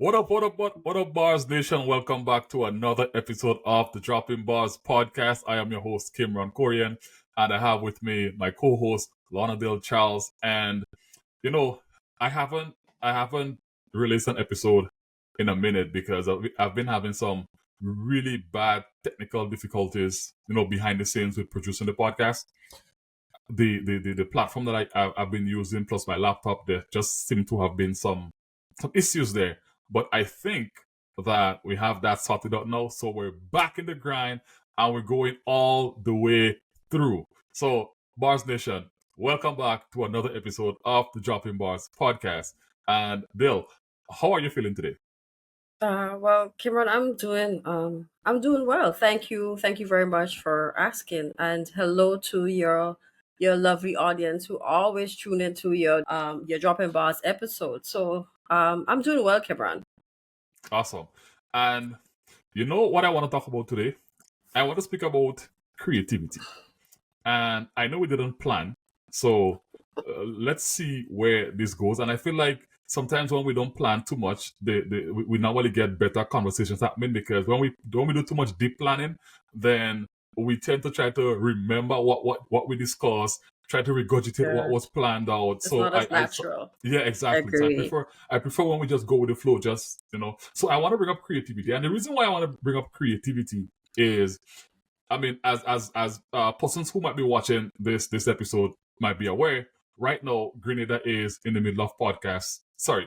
What up, Bars Nation? Welcome back to another episode of the Dropping Bars podcast. I am your host, Kimron Corion, and I have with me my co-host, Lornadale Charles. And you know, I haven't I haven't released an episode in a minute because I've been having some really bad technical difficulties, behind the scenes with producing the podcast. The platform that I've been using plus my laptop, there just seem to have been some issues there. But I think that we have that sorted out now. So we're back in the grind and we're going all the way through. So Bars Nation, welcome back to another episode of the Dropping Bars podcast. And Bill, how are you feeling today? Well, Kimron, I'm doing well. Thank you very much for asking, and hello to your lovely audience who always tune into your dropping bars episode. So, I'm doing well, Kimron. Awesome. And you know what I want to talk about today? I want to speak about creativity. And I know we didn't plan, so let's see where this goes. And I feel like sometimes when we don't plan too much, we normally get better conversations happening because when we do too much deep planning, then we tend to try to remember what we discussed, try to regurgitate what Yeah, was planned out. it's So not as natural. yeah, exactly. So Agree. I prefer when we just go with the flow, just So I want to bring up creativity, and the reason why I want to bring up creativity is, I mean, as persons who might be watching this episode might be aware, right now Grenada is in the middle of podcast. Sorry,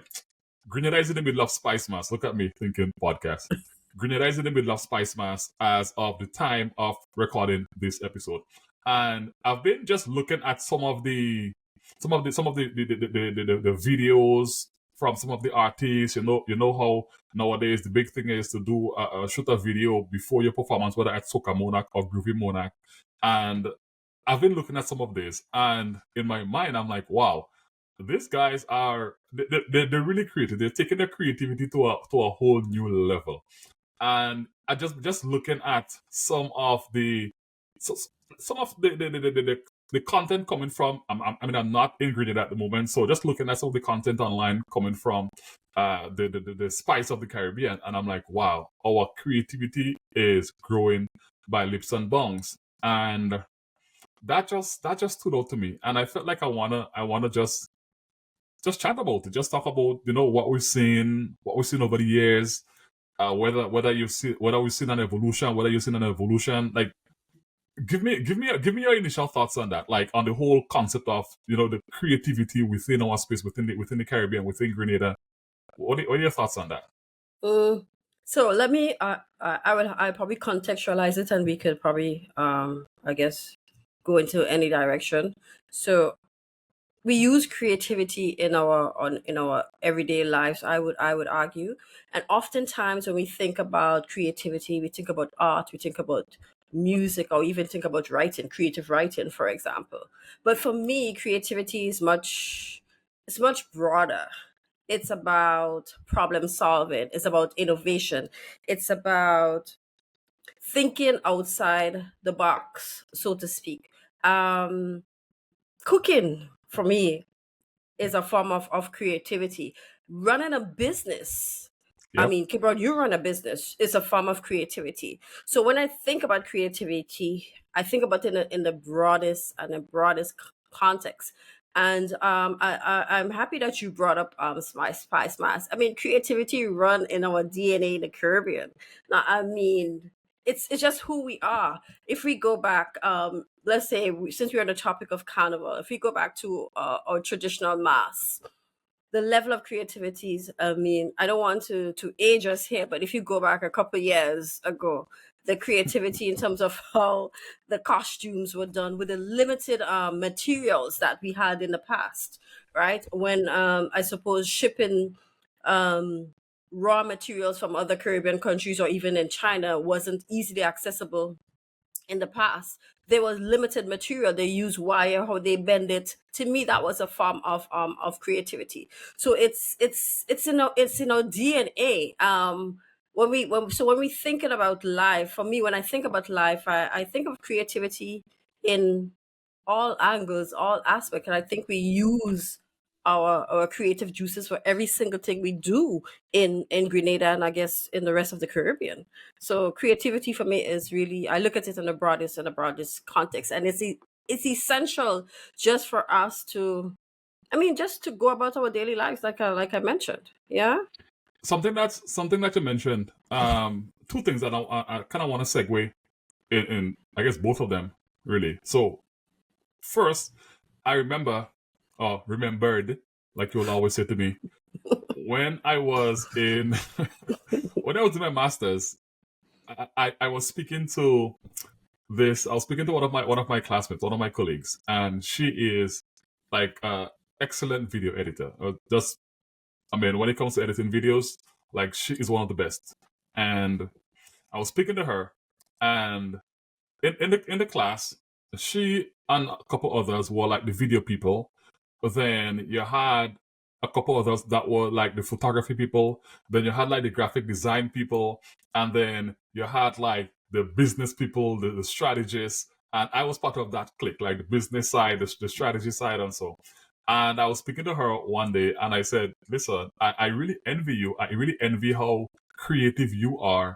Grenada is in the middle of Spicemas. Look at me thinking podcast. Grenada is in the middle of Spicemas as of the time of recording this episode, and I've been just looking at some of the videos from some of the artists. You know how nowadays the big thing is to do shoot a video before your performance, whether at Soca Monarch or Groovy Monarch. And I've been looking at some of this, and in my mind, I'm like, wow, these guys are they're really creative. They're taking their creativity to a whole new level. And I just looking at so, some of the content coming from. I mean, I'm not in Grenada at the moment, so just looking at some of the content online coming from the spice of the Caribbean, and I'm like, wow, our creativity is growing by leaps and bounds, and that just stood out to me, and I felt like I wanna just chat about it, just talk about what we've seen over the years, whether we've seen an evolution, whether you've seen an evolution. Like, give me your initial thoughts on that, like on the whole concept of the creativity within our space, within the Caribbean, within Grenada. What are your thoughts on that? Mm, so let me. I probably contextualize it, and we could probably, I guess, go into any direction. So we use creativity in our everyday lives. I would argue, and oftentimes when we think about creativity, we think about art, we think about music, or even think about writing, creative writing, for example. But for me, creativity is much broader. It's about problem solving. It's about innovation. It's about thinking outside the box, so to speak. Um, Cooking for me is a form of creativity. Running a business, I Yep. mean, Kimberly, you run a business, is a form of creativity. So when I think about creativity, I think about it in the broadest context. And I'm happy that you brought up Spice Mass. I mean, creativity run in our DNA in the Caribbean. Now, I mean, it's just who we are. If we go back, let's say since we're on the topic of carnival, if we go back to our traditional mass, the level of creativities, I mean, I don't want to age us here, but if you go back a couple years ago, the creativity in terms of how the costumes were done with the limited materials that we had in the past, right? When I suppose shipping um, raw materials from other Caribbean countries or even in China wasn't easily accessible in the past. There was limited material. They use wire, how they bend it. To me, that was a form of creativity. So it's in our DNA. When we thinking about life, for me, when I think about life, I think of creativity in all angles, all aspects, and I think we use our creative juices for every single thing we do in Grenada, and I guess in the rest of the Caribbean. So creativity for me is really, I look at it in the broadest context, and it's essential just for us to, I mean, just to go about our daily lives, like I mentioned. Yeah. Something that you mentioned. Two things that I kind of want to segue in. I guess both of them really. So first, I remembered, like you'll always say to me, when I was in when I was in my masters, I was speaking to this. I was speaking to one of my classmates, one of my colleagues, and she is like excellent video editor. Just I mean, when it comes to editing videos, like she is one of the best. And I was speaking to her, and in the class, she and a couple others were like the video people. But then you had a couple others that were like the photography people. Then you had like the graphic design people, and then you had like the business people, the strategists. And I was part of that clique, like the business side, the strategy side, and so. And I was speaking to her one day, and I said, "Listen, I really envy you. I really envy how creative you are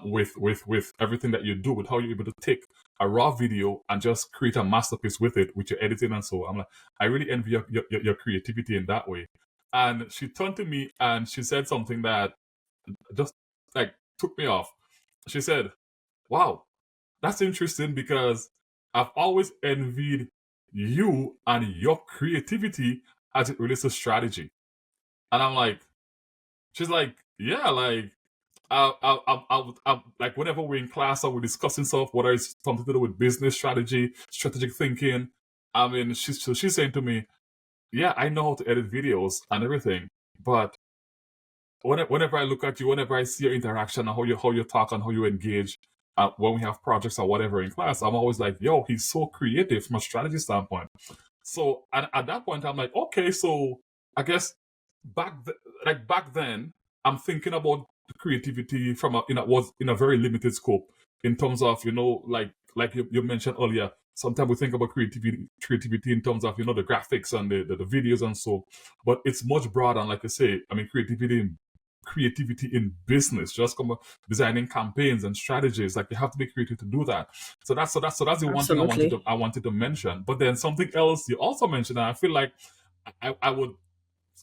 with everything that you do, with how you're able to take a raw video and just create a masterpiece with it, with your editing and so." I'm like, I really envy your creativity in that way. And she turned to me and she said something that just like took me off. She said, "Wow, that's interesting because I've always envied you and your creativity as it relates to strategy." And I'm like, she's like, "Yeah, like like whenever we're in class or we're discussing stuff, whether it's something to do with business strategy, strategic thinking. I mean, she's saying to me, yeah, I know how to edit videos and everything, but whenever I look at you, whenever I see your interaction and how you talk and how you engage when we have projects or whatever in class, I'm always like, yo, he's so creative from a strategy standpoint." So at that point, I'm like, okay, so I guess back then, I'm thinking about creativity from was in a very limited scope in terms of like you mentioned earlier. Sometimes we think about creativity in terms of the graphics and the videos and so, but it's much broader. And like I say, I mean creativity in business, just come designing campaigns and strategies. Like you have to be creative to do that. So that's the one thing Absolutely. I wanted to mention. But then something else you also mentioned, and I feel like I would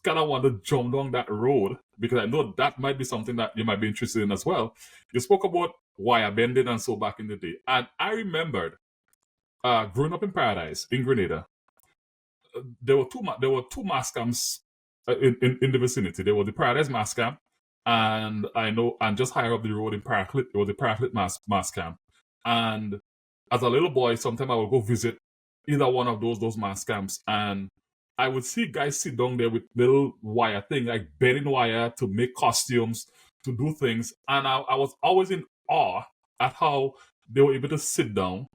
kind of want to jump down that road because I know that might be something that you might be interested in as well. You spoke about wire bending and so back in the day, and I remembered growing up in Paradise in Grenada. There were two mass camps in the vicinity. There was the Paradise mass camp, and I know, and just higher up the road in Paraclet, there was the Paraclet mass camp. And as a little boy, sometimes I would go visit either one of those mass camps, and I would see guys sit down there with little wire thing, like bending wire to make costumes, to do things, and I was always in awe at how they were able to sit down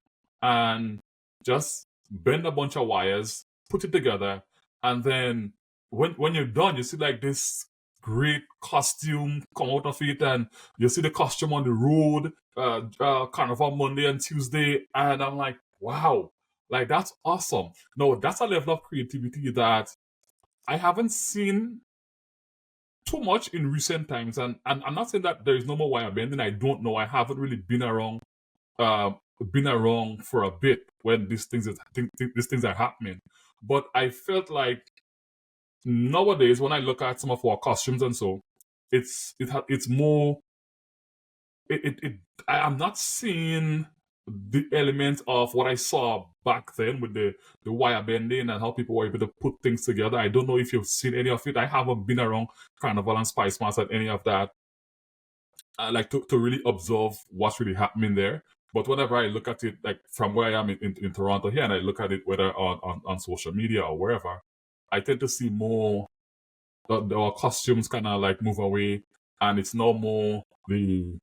and just bend a bunch of wires, put it together, and then when you're done, you see like this great costume come out of it, and you see the costume on the road, Carnival Monday and Tuesday, and I'm like, wow, like that's awesome. No, that's a level of creativity that I haven't seen too much in recent times, and I'm not saying that there is no more wire bending. I don't know. I haven't really uh, been around for a bit when these things are happening. But I felt like nowadays when I look at some of our costumes and so, it's more it I'm not seeing the element of what I saw back then with the wire bending and how people were able to put things together. I don't know if you've seen any of it. I haven't been around Carnival and Spicemas and any of that. I like to really observe what's really happening there. But whenever I look at it, like from where I am in Toronto here, and I look at it whether on social media or wherever, I tend to see more our costumes kind of like move away, and it's no more the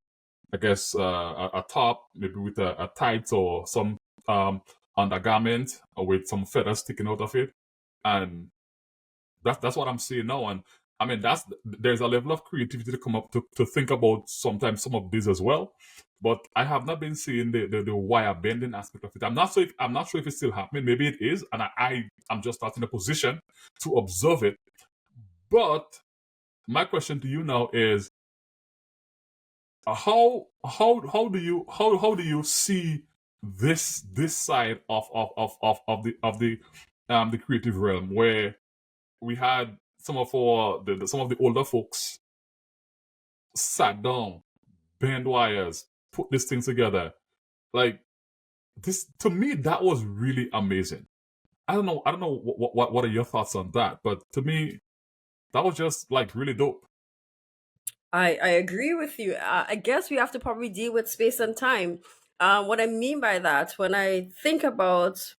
I guess a top maybe with a tights or some undergarment or with some feathers sticking out of it, and that's what I'm seeing now. And I mean, there's a level of creativity to come up to think about sometimes some of these as well. But I have not been seeing the wire bending aspect of it. I'm not sure if it's still happening. Maybe it is, and I'm just not in a position to observe it. But my question to you now is, how do you see this side of the creative realm, where we had some of some of the older folks sat down, bend wires, put this thing together. Like, this, to me, that was really amazing. I don't know what are your thoughts on that, but to me, that was just like really dope. I agree with you. I guess we have to probably deal with space and time. What I mean by that, when I think about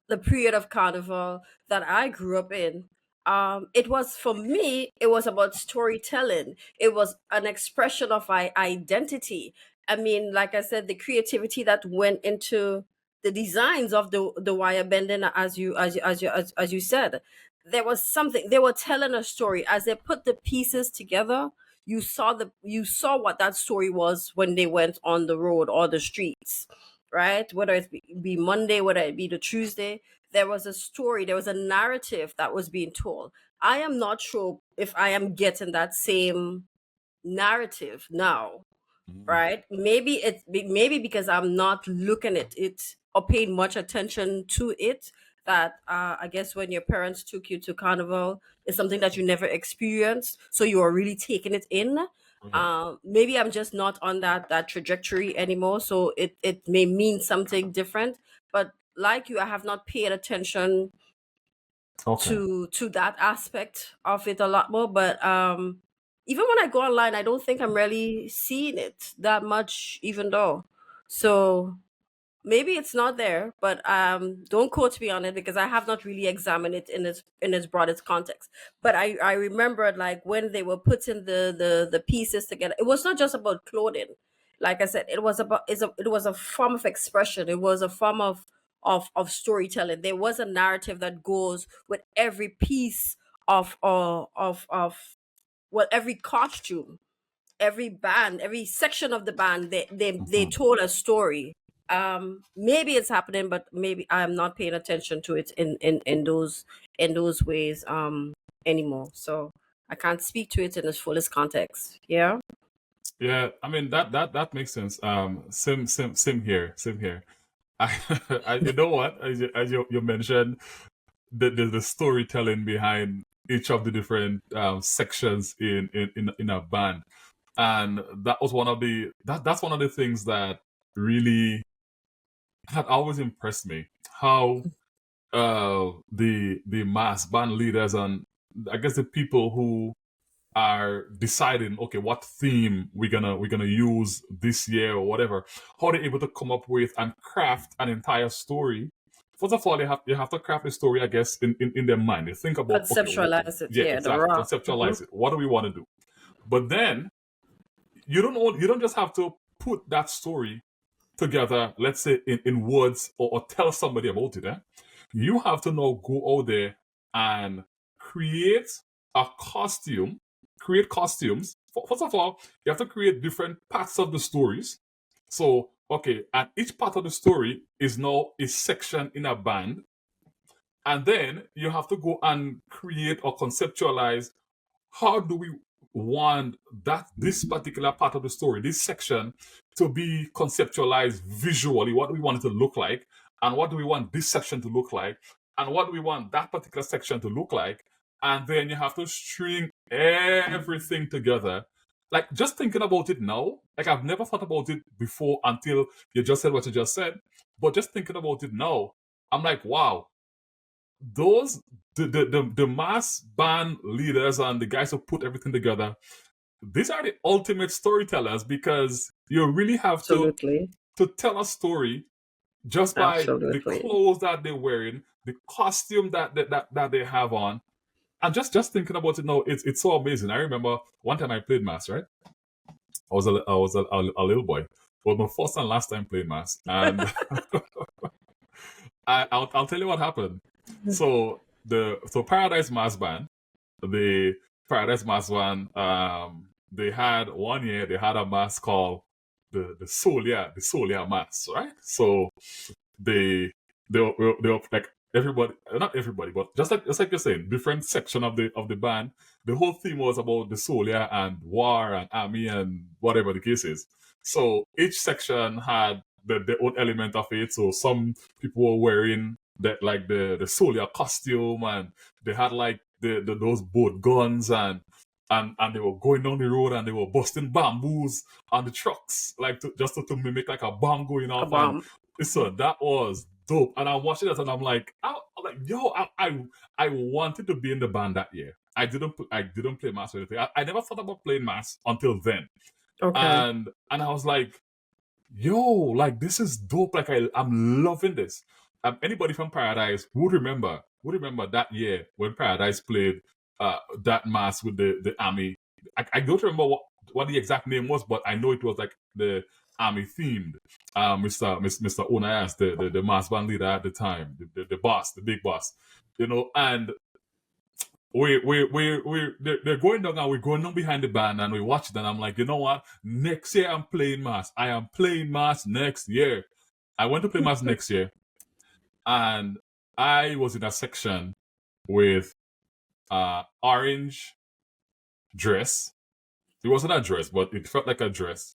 the period of carnival that I grew up in, it was, for me, it was about storytelling. It was an expression of my identity. I mean, like I said, the creativity that went into the designs of the wire bending, as you said, there was something they were telling a story as they put the pieces together. You saw what that story was when they went on the road or the streets, right? Whether be Monday, whether it be the Tuesday, there was a story, there was a narrative that was being told. I am not sure if I am getting that same narrative now, Mm. right? Maybe because I'm not looking at it or paying much attention to it. That I guess when your parents took you to carnival, it's something that you never experienced, so you are really taking it in. Okay. Maybe I'm just not on that trajectory anymore, so it may mean something different. But like you, I have not paid attention Okay. to that aspect of it a lot more. But even when I go online, I don't think I'm really seeing it that much, even though. So maybe it's not there, but don't quote me on it because I have not really examined it in its broadest context. But I remembered, like, when they were putting the pieces together, it was not just about clothing. Like I said, it was a form of expression. It was a form of storytelling. There was a narrative that goes with every piece of well, every costume, every band, every section of the band. They Mhm. told a story. Maybe it's happening, but maybe I'm not paying attention to it in those ways anymore. So I can't speak to it in its fullest context. Yeah. Yeah, I mean, that makes sense. Same here, same here. I, you know what? As you mentioned, the storytelling behind each of the different sections in a band, and that was that's one of the things that really had always impressed me. How the mass band leaders, and I guess the people who are deciding, okay, what theme we're gonna use this year or whatever, how they're able to come up with and craft an entire story. First of all, they have to craft a story, I guess, in their mind. They think about, okay, Conceptualize it. yeah, Yeah, the exactly, raw. conceptualize it. What do we want to do? But then you don't just have to put that story together, let's say in words, or tell somebody about it. You have to now go out there and create a costume, create costumes. First of all, you have to create different parts of the stories. So, okay, and each part of the story is now a section in a band. And then you have to go and create or conceptualize, how do we want this particular part of the story, this section, to be conceptualized visually? What do we want it to look like, and what do we want this section to look like, and what do we want that particular section to look like? And then you have to string everything together. Like, just thinking about it now, like, I've never thought about it before until you just said what you just said. But just thinking about it now, I'm like, wow, those the mass band leaders and the guys who put everything together, these are the ultimate storytellers, because you really have Absolutely. to tell a story just by the Absolutely. clothes that they're wearing, the costume that they have on. And just thinking about it now, it's so amazing. I remember one time I played mass, right? I was a little boy. It was my first and last time playing mass, and I'll tell you what happened. So Paradise Mass Band, they Paradise Mass one, they had one year they had a mass called the Solia Mass, right? So they they were like everybody, not everybody, but just like you're saying, different section of the band. The whole theme was about the Solia and war and army and whatever the case is. So each section had their own element of it. So some people were wearing that like the Solia costume, and they had like the those boat guns, and they were going down the road and they were busting bamboos on the trucks, like to mimic like a bomb going A off. And bomb. so that was dope. And I'm watching that and I'm like, yo, I wanted to be in the band that year. I didn't play mass or anything. I never thought about playing mass until then. Okay. And I was like, yo, like this is dope. Like I'm loving this. Anybody from Paradise would remember that year when Paradise played that mass with the army. I don't remember what the exact name was, but I know it was like the army themed. Mr. Onayas, the mass band leader at the time, the boss, the big boss, and they're going down and we're going down behind the band and we watch it and I'm like, you know what? Next year I'm playing mass. I am playing mass next year. I went to play mass next year and I was in a section with orange dress. It wasn't a dress, but it felt like a dress.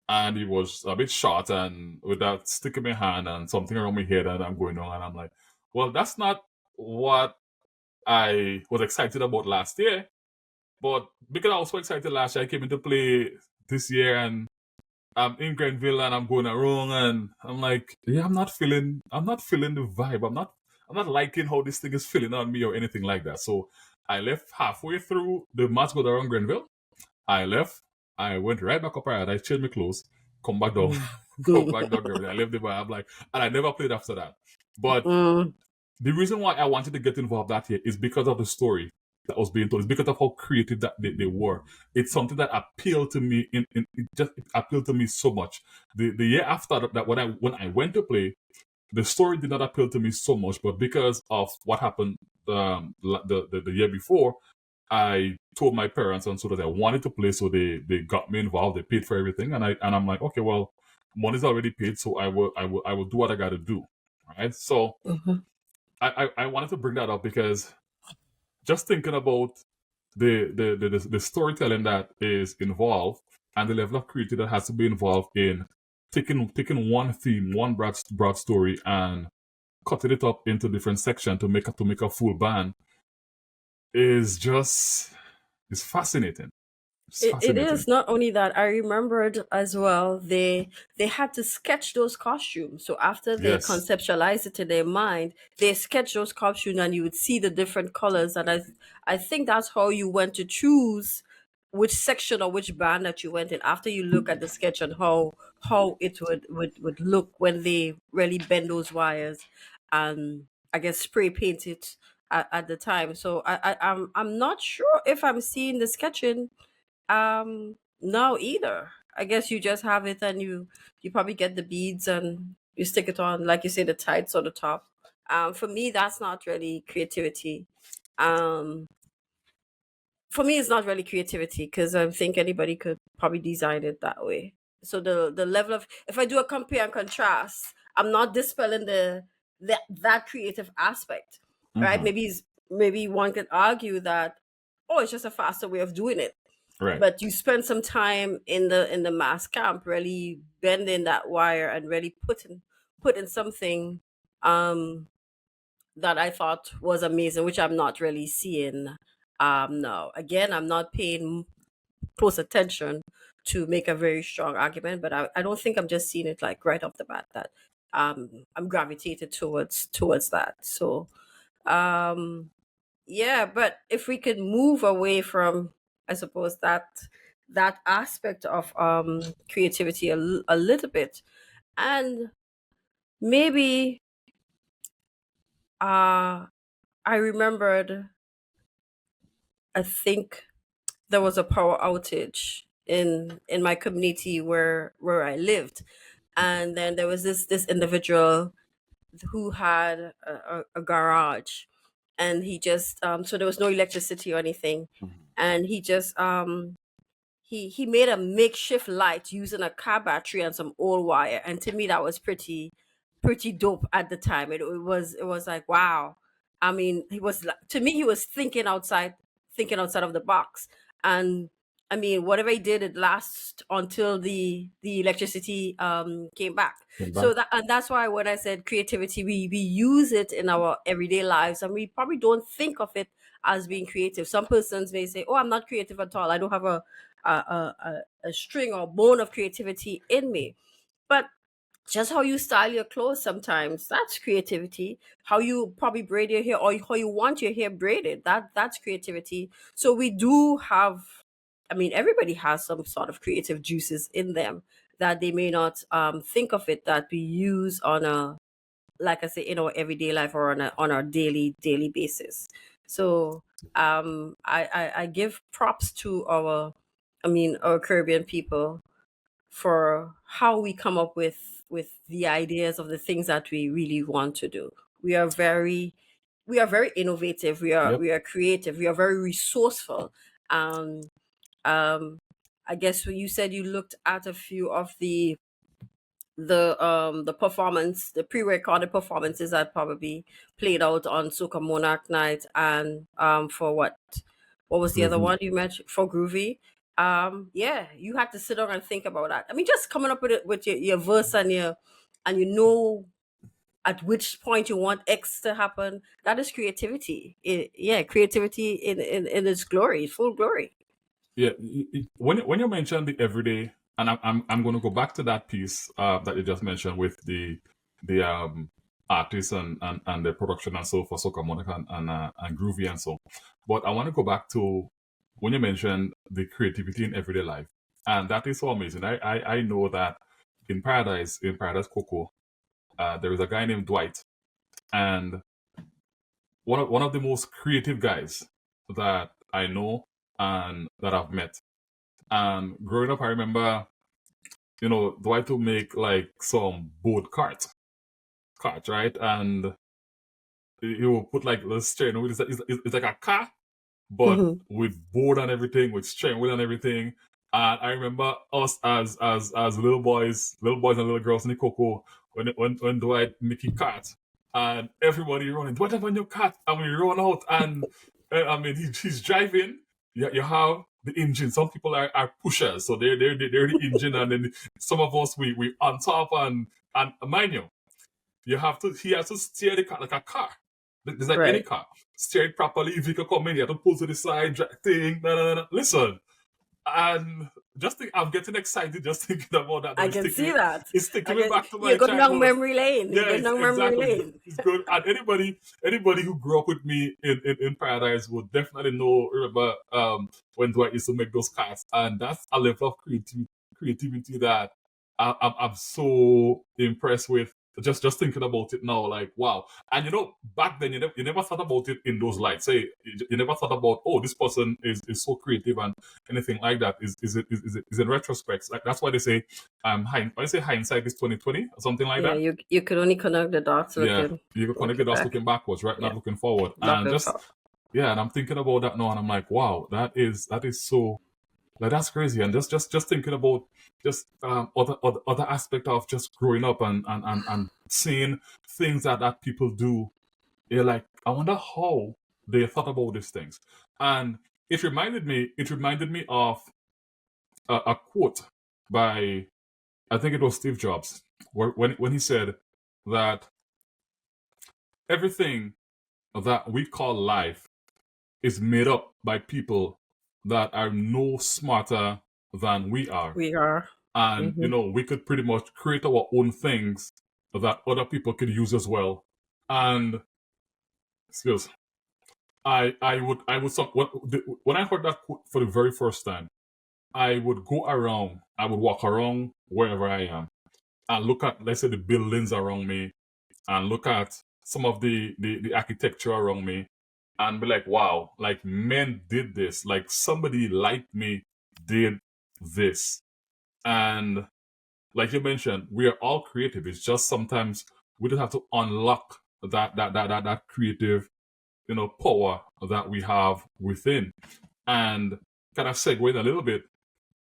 And it was a bit short and with that stick in my hand and something around my head and I'm going on and I'm like, well, that's not what I was excited about last year. But because I was so excited last year, I came into play this year and I'm in Grenville and I'm going around and I'm like, yeah, I'm not feeling the vibe. I'm not liking how this thing is feeling on me or anything like that. So I left halfway through the match go around Grenville. I left. I went right back up and I changed my clothes, come back down, come back down Grenville. I left the bar. I'm like, and I never played after that. But Mm. the reason why I wanted to get involved that year is because of the story that was being told. It's because of how creative that they were. It's something that appealed to me. It appealed to me so much. The year after that, when I went to play, the story did not appeal to me so much. But because of what happened the year before, I told my parents and so that I wanted to play. So they got me involved. They paid for everything, and I'm like, okay, well, money's already paid, so I will do what I got to do. Right. So Mhm. I wanted to bring that up because just thinking about the storytelling that is involved and the level of creativity that has to be involved in taking one theme, one broad story, and cutting it up into different sections to make a full band is just is fascinating. It's It fascinating. is not only that. I remembered as well. They had to sketch those costumes. So after they Yes. conceptualized it in their mind, they sketched those costumes, and you would see the different colors. And I think that's how you went to choose which section or which band that you went in. After you look at the sketch and how it would look when they really bend those wires, and I guess spray paint it at the time. So I'm not sure if I'm seeing the sketching no either. I guess you just have it and you probably get the beads and you stick it on, like you say, the tights or the top. For me, that's not really creativity. Um, for me, it's not really creativity because I think anybody could probably design it that way. So the level of, if I do a compare and contrast, I'm not dispelling that creative aspect, right? Hmm. Maybe one could argue that, oh, it's just a faster way of doing it, Right. but you spend some time in the mass camp really bending that wire and really putting something um that I thought was amazing, which I'm not really seeing now. Again, I'm not paying close attention to make a very strong argument, but I don't think I'm just seeing it like right off the bat that I'm gravitated towards that. So um yeah, but if we could move away from, I suppose, that aspect of creativity a little bit, and maybe uh I remembered, I think there was a power outage in my community where I lived, and then there was this individual who had a garage, and he just so there was no electricity or anything, and he just he made a makeshift light using a car battery and some old wire, and to me that was pretty dope at the time. It was like, wow. I mean, to me he was thinking outside of the box. And I mean, whatever he did, it lasts until the electricity came back. Came back. So that's why when I said creativity, we use it in our everyday lives, and we probably don't think of it as being creative. Some persons may say, "Oh, I'm not creative at all. I don't have a string or bone of creativity in me." But just how you style your clothes sometimes, that's creativity. How you probably braid your hair, or how you want your hair braided, that's creativity. So we do have, I mean, everybody has some sort of creative juices in them that they may not think of it, that we use on a, like I say, in our everyday life, or on our daily basis. So I give props to our, I mean, our Caribbean people for how we come up with the ideas of the things that we really want to do. We are very innovative. Yep. We are creative. We are very resourceful. Um, um, I guess when you said you looked at a few of the performance, the pre-recorded performances that probably played out on Soca Monarch night, and for what was the other Groovy. one you mentioned, for Groovy. Yeah, you had to sit down and think about that. I mean, just coming up with it, with your verse, and you know at which point you want X to happen. That is creativity. Yeah, creativity in its glory, full glory. Yeah, when you mentioned the everyday, and I'm going to go back to that piece that you just mentioned with the artists and the production and so for Soca Monica and Groovy and so. But I want to go back to when you mentioned the creativity in everyday life, and that is so amazing. I know that in Paradise Coco, there is a guy named Dwight, and one of the most creative guys that I know and that I've met. And growing up, I remember, Dwight would make like some boat carts, right? And he will put like the steering wheel. It's like a car, but Mhm. with board and everything, with steering wheel and everything. And I remember us as little boys and little girls in the cocoa when Dwight making carts, and everybody running, Dwight have a new cart, and we run out, and I mean he's driving. You have the engine. Some people are pushers, so they're the engine, and then some of us we on top, and mind you, he has to steer the car like a car. There's like any Right. car. Steer it properly. If you can come in, you have to pull to the side, drag thing. No, no, no, no. Listen. And just think, I'm getting excited just thinking about that. I It's can taking see me, that. it's taking I me can, back to you're my going down childhood. memory lane. You're Yeah, going it's down memory exactly. lane. It's good. And anybody who grew up with me in Paradise would definitely remember when Dwight used to make those cards. And that's a level of creativity that I'm so impressed with. Just thinking about it now, like wow. And back then you never thought about it in those lights. Say you never thought about, oh, this person is so creative and anything like that is in retrospect. Like that's why they say I say hindsight is 2020 or something like Yeah, that. you can only connect the dots Yeah, you can connect looking it us back. looking backwards, right? Not Yeah, looking forward. And looking just for. yeah, and I'm thinking about that now, and I'm like, wow, that is so like that's crazy. And just thinking about just other aspect of just growing up and seeing things that people do. You're like, I wonder how they thought about these things. And it reminded me of a quote by, I think it was Steve Jobs, when he said that everything that we call life is made up by people that are no smarter than we are. We are. And Hmm. we could pretty much create our own things that other people could use as well. And excuse, I would when I heard that quote for the very first time, I would walk around wherever I am and look at, let's say, the buildings around me, and look at some of the architecture around me, and be like, wow, like men did this, like somebody like me did this. And like you mentioned, we are all creative. It's just sometimes we just have to unlock that creative, power that we have within. and kind of segueing a little bit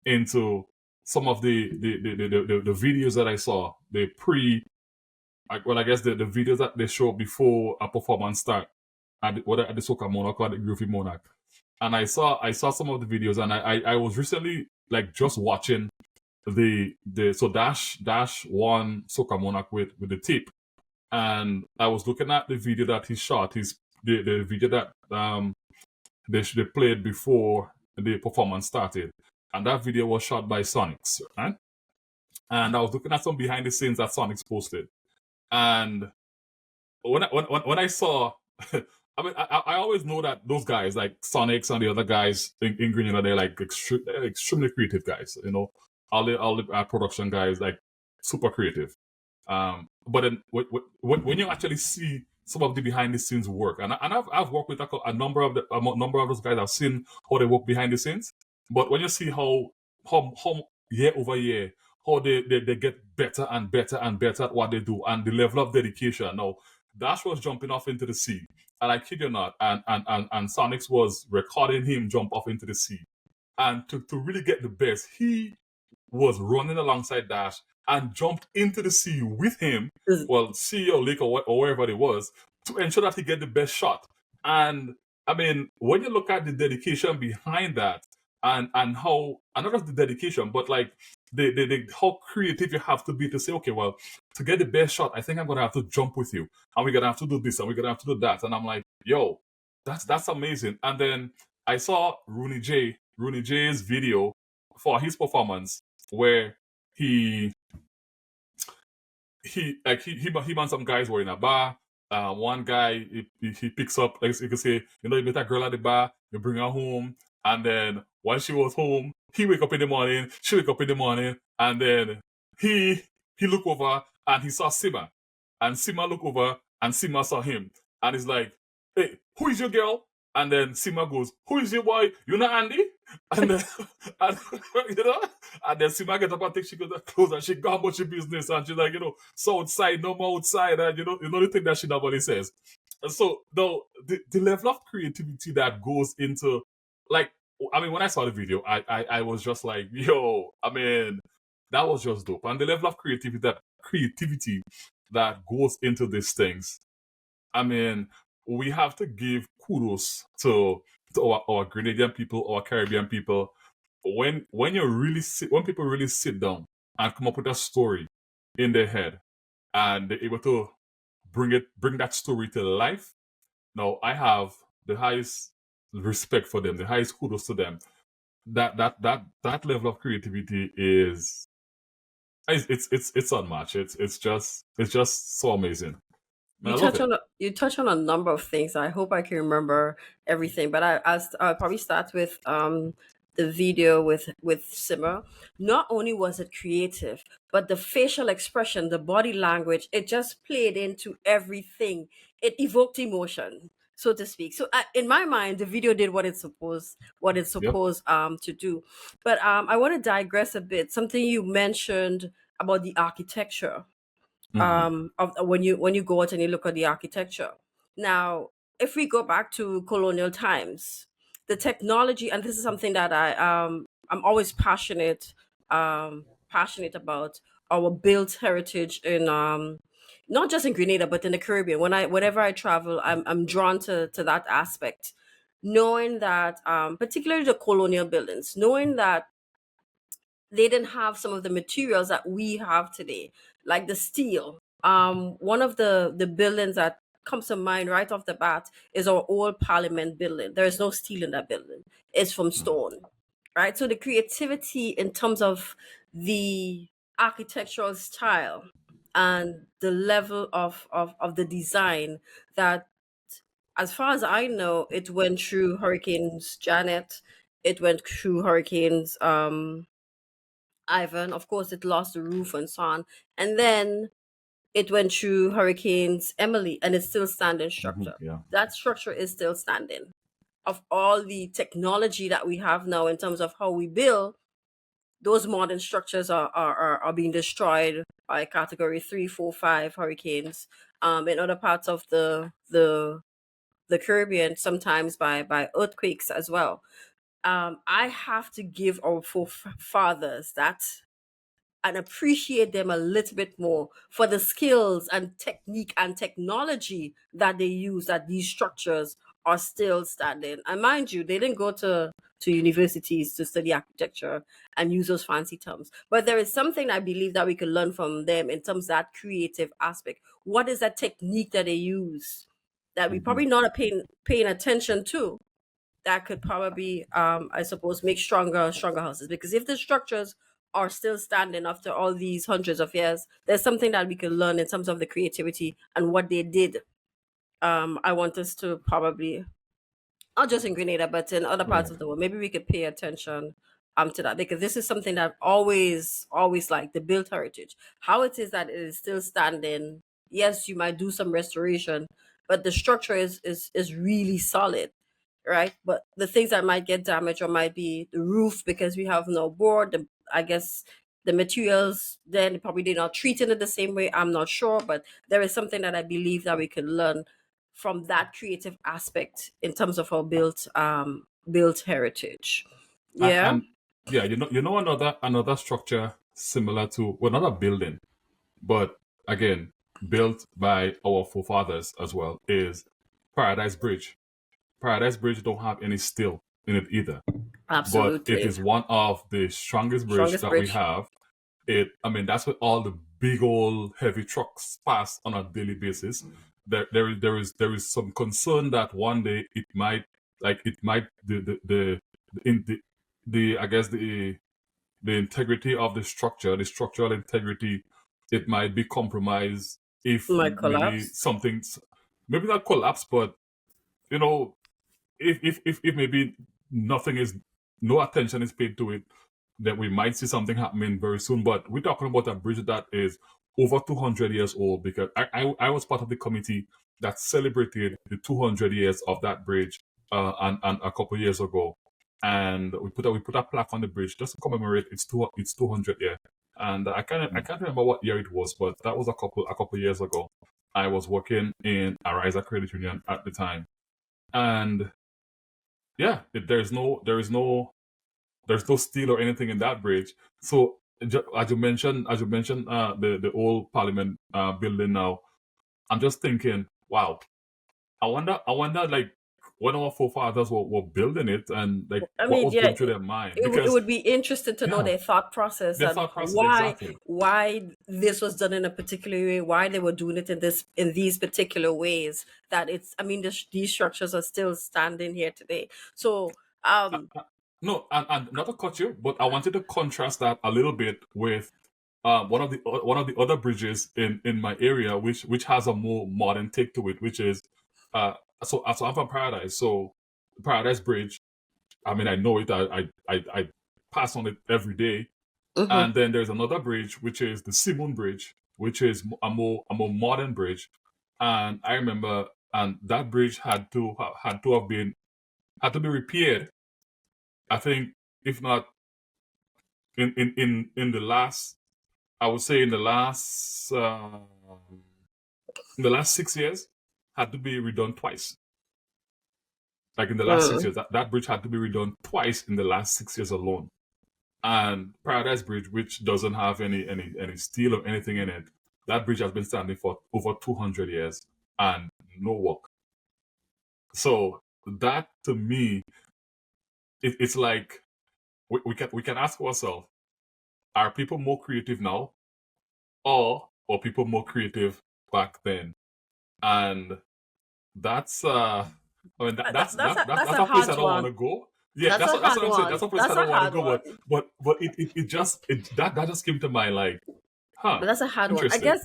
into some of the videos that I saw, the pre, well, I guess the videos that they show before a performance start whether at the Soca Monarch or the Groovy Monarch. And I saw some of the videos, and I was recently like just watching the so Dash won Soca Monarch with the tip, and I was looking at the video that he shot, his the video that they played before the performance started, and that video was shot by Sonics, right? And I was looking at some behind the scenes that Sonics posted, and when I saw, I mean, I always know that those guys like Sonics and the other guys in Grenada, they're like they're extremely creative guys. You know, all the production guys like super creative. But then when you actually see some of the behind the scenes work, and I've worked with a number of number of those guys. I've seen how they work behind the scenes. But when you see how year over year how they get better and better and better at what they do, and the level of dedication. Now Dash was jumping off into the sea, and I kid you not, and Sonics was recording him jump off into the sea. And to really get the best, he was running alongside Dash and jumped into the sea with him, well, sea or lake or wherever it was, to ensure that he get the best shot. And I mean, when you look at the dedication behind that, and how, and not just the dedication, but like the how creative you have to be to say, okay, well, to get the best shot, I think I'm gonna have to jump with you, and we're gonna have to do this, and we're gonna have to do that. And I'm like, yo, that's amazing. And then I saw Rooney J's video for his performance where he he and some guys were in a bar. One guy he picks up, like you can say, you know, you met a girl at the bar, you bring her home, and then once she was home, he wake up in the morning, she wake up in the morning, and then he he look over and he saw Sima, and Sima look over and Sima saw him, and he's like, "Hey, who is your girl?" And then Sima goes, "Who is your boy? You know Andy?" And then, and, you know, and then Sima get up and take she goes clothes and she got a bunch of business and she's like, you know, so outside, no more outside, and you know the thing that she nobody says. And so the level of creativity that goes into, like, I mean, when I saw the video, I was just like, yo, I mean, that was just dope. And the level of creativity that goes into these things, I mean, we have to give kudos to our Grenadian people, our Caribbean people. When you really when people really sit down and come up with a story in their head, and they're able to bring that story to life. Now I have the highest respect for them, the highest kudos to them. That level of creativity is, it's unmatched. It's just so amazing. And I love it. You touch on a number of things. I hope I can remember everything, but I'll probably start with the video with Simmer. Not only was it creative, but the facial expression, the body language, it just played into everything. It evoked emotion, so to speak. So in my mind, the video did what it's Yep. supposed to do. But I want to digress a bit. Something you mentioned about the architecture Hmm. of when you go out and you look at the architecture. Now, if we go back to colonial times, the technology, and this is something that I'm always passionate about our built heritage in not just in Grenada but in the Caribbean. Whenever I travel, I'm drawn to that aspect, knowing that particularly the colonial buildings, knowing that they didn't have some of the materials that we have today, like the steel. One of the buildings that comes to mind right off the bat is our old Parliament building. There is no steel in that building; it's from stone, right? So the creativity in terms of the architectural style and the level of the design that, as far as I know, it went through hurricanes Janet, it went through hurricanes Ivan. Of course, it lost the roof and so on. And then it went through Hurricanes Emily, and it's still standing structure. Yeah. That structure is still standing. Of all the technology that we have now in terms of how we build, those modern structures are being destroyed by category 3, 4, 5 hurricanes. In other parts of the Caribbean, sometimes by earthquakes as well. I have to give our forefathers that and appreciate them a little bit more for the skills and technique and technology that they use, that these structures are still standing. And mind you, they didn't go to universities to study architecture and use those fancy terms. But there is something I believe that we can learn from them in terms of that creative aspect. What is that technique that they use that we Mhm. probably not paying attention to? That could probably, I suppose, make stronger houses. Because if the structures are still standing after all these hundreds of years, there's something that we can learn in terms of the creativity and what they did. I want us to probably, not just in Grenada, but in other parts Right. of the world, maybe we could pay attention to that, because this is something that always like the built heritage, how it is that it is still standing. Yes, you might do some restoration, but the structure is really solid, right? But the things that might get damaged or might be the roof, because we have no board. I guess the materials then probably they're not treating it the same way. I'm not sure, but there is something that I believe that we can learn from that creative aspect in terms of our built heritage. Yeah. And yeah, another structure similar to, well, not a building, but again built by our forefathers as well, is Paradise Bridge. Paradise Bridge don't have any steel in it either, but it Absolutely. is one of the strongest bridge Strongest that we bridge. have. I mean, that's where all the big old heavy trucks pass on a daily basis. There is some concern that one day it might, the I guess the integrity of the structure, the structural integrity, it might be compromised if Might maybe collapse. something's, maybe not collapse, but you know, if maybe nothing is, no attention is paid to it, then we might see something happening very soon. But we're talking about a bridge that is over 200 years old, because I was part of the committee that celebrated the 200 years of that bridge, and a couple years ago, and we put a plaque on the bridge just to commemorate its 200 year. And I can't remember what year it was, but that was a couple years ago. I was working in a Riser Credit Union at the time, and yeah, there's no steel or anything in that bridge. So as you mentioned, the old Parliament building now. I'm just thinking, wow. I wonder, like, when our forefathers were building it, and like I what mean, was yeah, going through their mind, it because would be interesting to know yeah, their thought process their and thought process why exactly. why this was done in a particular way, why they were doing it in these particular ways. That it's, I mean, these structures are still standing here today. So, Uh, um, uh, no, and not to cut you, but I wanted to contrast that a little bit with one of the other bridges in my area, which has a more modern take to it, which is uh so I'm from Paradise, so the Paradise Bridge. I mean, I know it. I pass on it every day. mhm. And then there's another bridge, which is the Simon Bridge, which is a more modern bridge. And I remember, and that bridge had to be repaired. I think, if not in the last, I would say in the last 6 years, had to be redone twice. Like, in the last 6 years, that bridge had to be redone twice in the last 6 years alone. And Paradise Bridge, which doesn't have any steel or anything in it, that bridge has been standing for over 200 years and no work. So that, to me, it's like, we can ask ourselves: are people more creative now, or people more creative back then? And that's I mean, that's That's that's a that's that's that's a a place hard I don't want one. to go. Yeah, That's that's a what hard I'm saying. That's one. a place I That's a don't want to hard go. one. But it just that just came to mind, like, huh, But that's a hard one. I interesting. guess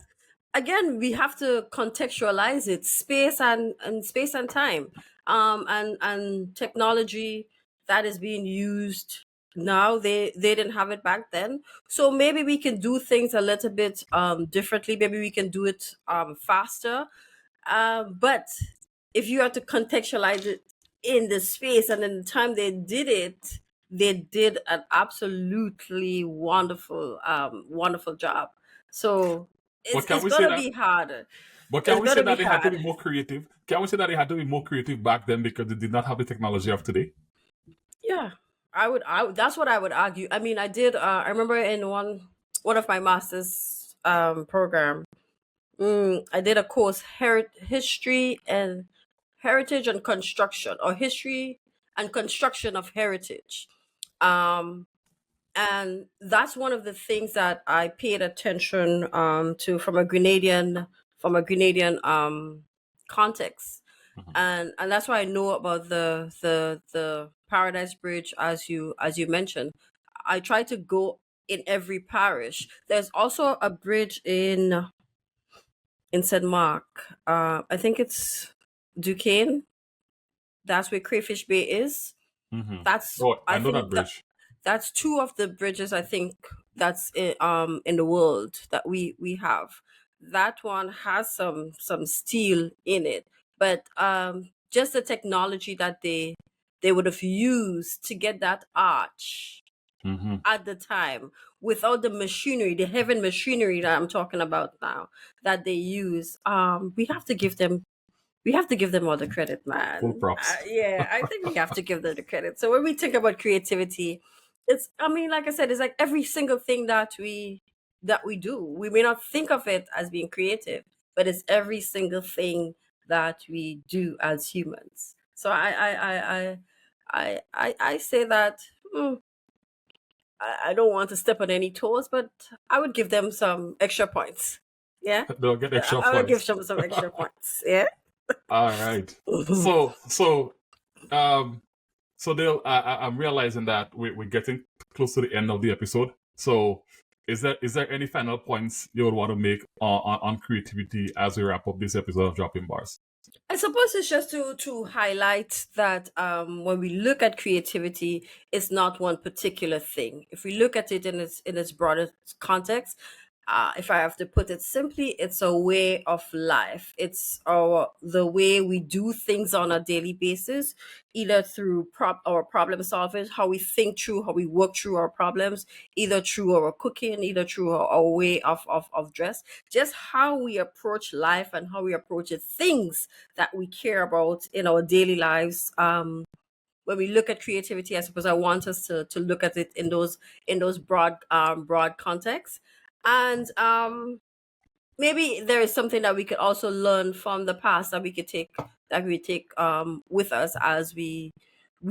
again we have to contextualize it, space and space and time, and technology that is being used now. They didn't have it back then, so maybe we can do things a little bit differently. Maybe we can do it faster. But if you have to contextualize it in the space and in the time they did it, they did an absolutely wonderful job. So But can it's we say gonna that? be harder. But can It's we say gonna be that they had to be hard. more creative? Can we say that they had to be more creative back then because they did not have the technology of today? Yeah. That's what I would argue. I mean, I did. I remember in one of my master's program, I did a course, history and heritage and construction, or history and construction of heritage. Um, and that's one of the things that I paid attention to from a Grenadian context, Mhm. and that's why I know about the Paradise Bridge, as you mentioned. I try to go in every parish. There's also a bridge in St. Mark. I think it's Duquesne. That's where Crayfish Bay is. That's Oh, I I know that think bridge. that's two of the bridges I think that's in the world that we have. That one has some steel in it, but just the technology that they would have used to get that arch Mm-hmm. at the time, without the machinery, the heavy machinery that I'm talking about now that they use. We have to give them all the credit, Full man. props. Yeah, I think we have to give them the credit. So when we think about creativity, I mean, like I said, it's like every single thing that we do. We may not think of it as being creative, but it's every single thing that we do as humans. So I say that. I don't want to step on any toes, but I would give them some extra points. Yeah, They'll get extra I would give points. some extra points. Yeah. All right. Um, so Dale, I'm realizing that we're getting close to the end of the episode. So, is there any final points you would want to make on creativity as we wrap up this episode of Dropping Bars? I suppose it's just to highlight that when we look at creativity, it's not one particular thing. If we look at it in its broader context, if I have to put it simply, it's a way of life. It's the way we do things on a daily basis, either through our problem solving, how we think through, how we work through our problems, either through our cooking, either through our way of dress, just how we approach life and how we approach the things that we care about in our daily lives. When we look at creativity, I suppose I want us to look at it in those broad contexts, and maybe there is something that we could also learn from the past that we take with us as we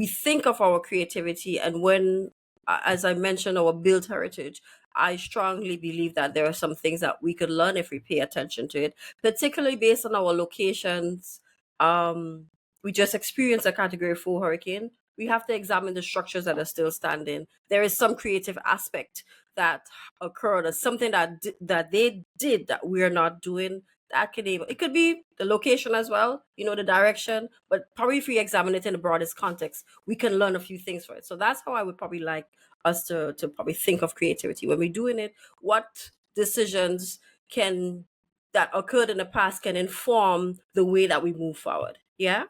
think of our creativity. And when, as I mentioned, our built heritage, I strongly believe that there are some things that we could learn if we pay attention to it, particularly based on our locations. We just experienced a category 4 hurricane. We have to examine the structures that are still standing. There is some creative aspect that occurred, or something that they did that we're not doing, that could able it could be the location as well, the direction, but probably if we examine it in the broadest context, we can learn a few things from it. So that's how I would probably like us to probably think of creativity when we're doing it. What decisions can that occurred in the past can inform the way that we move forward. Yeah.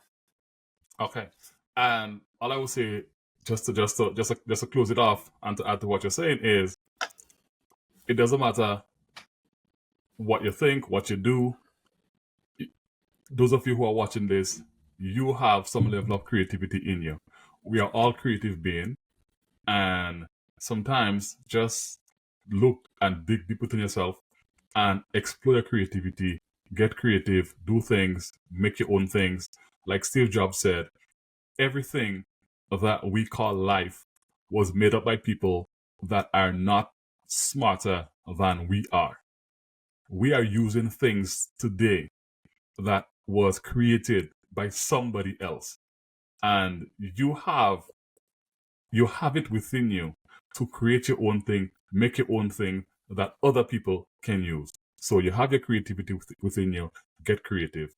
Okay. And all I will say, just to close it off and to add to what you're saying, is it doesn't matter what you think, what you do. Those of you who are watching this, you have some level of creativity in you. We are all creative beings, and sometimes just look and dig deep within yourself and explore your creativity. Get creative, do things, make your own things. Like Steve Jobs said, everything that we call life was made up by people that are not smarter than we are. We are using things today that was created by somebody else, and you have it within you to create your own thing, make your own thing that other people can use. So you have your creativity within you. Get creative.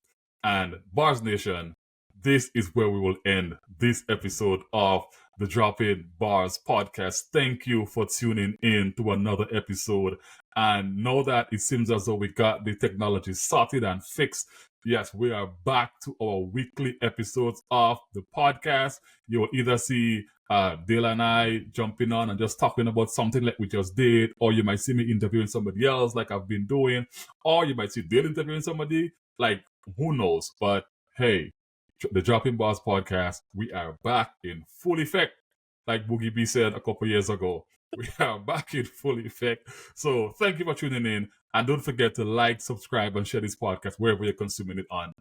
And Bars Nation, this is where we will end this episode of the Drop In Bars podcast. Thank you for tuning in to another episode. And know that it seems as though we got the technology sorted and fixed. Yes, we are back to our weekly episodes of the podcast. You will either see Dale and I jumping on and just talking about something like we just did, or you might see me interviewing somebody else like I've been doing, or you might see Dale interviewing somebody, like who knows. But hey, the Dropping Bars podcast, we are back in full effect. like Boogie B said a couple years ago, we are back in full effect. So thank you for tuning in. And don't forget to like, subscribe, and share this podcast wherever you're consuming it on.